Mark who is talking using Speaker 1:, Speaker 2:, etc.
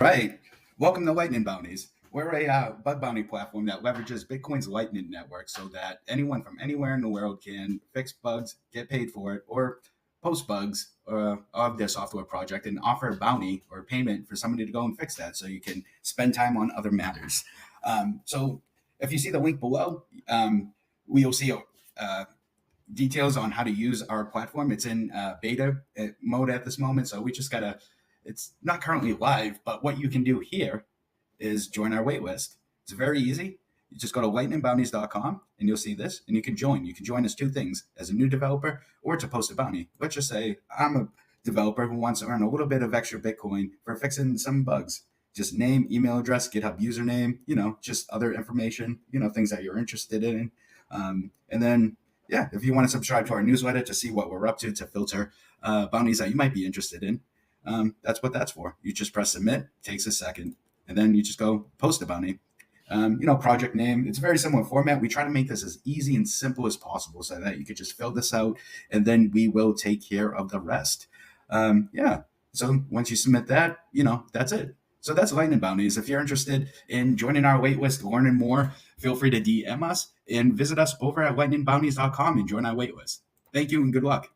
Speaker 1: Right. Welcome to Lightning Bounties. We're a bug bounty platform that leverages Bitcoin's Lightning Network so that anyone from anywhere in the world can fix bugs, get paid for it, or post bugs of their software project and offer a bounty or payment for somebody to go and fix that so you can spend time on other matters. So if you see the link below, we'll see details on how to use our platform. It's in beta mode at this moment, so we just gotta. It's not currently live, but what you can do here is join our waitlist. It's very easy. You just go to lightningbounties.com and you'll see this, and you can join. You can join as two things: as a new developer or to post a bounty. Let's just say I'm a developer who wants to earn a little bit of extra Bitcoin for fixing some bugs. Just name, email address, GitHub username, just other information, things that you're interested in. And then yeah, if you want to subscribe to our newsletter to see what we're up to filter bounties that you might be interested in, that's what that's for. You just press submit, takes a second, and then you just go post a bounty. Project name. It's a very similar format. We try to make this as easy and simple as possible so that you could just fill this out, and then we will take care of the rest. So once you submit that, that's it. So that's Lightning Bounties. If you're interested in joining our waitlist, learning more, feel free to DM us and visit us over at lightningbounties.com and join our waitlist. Thank you and good luck.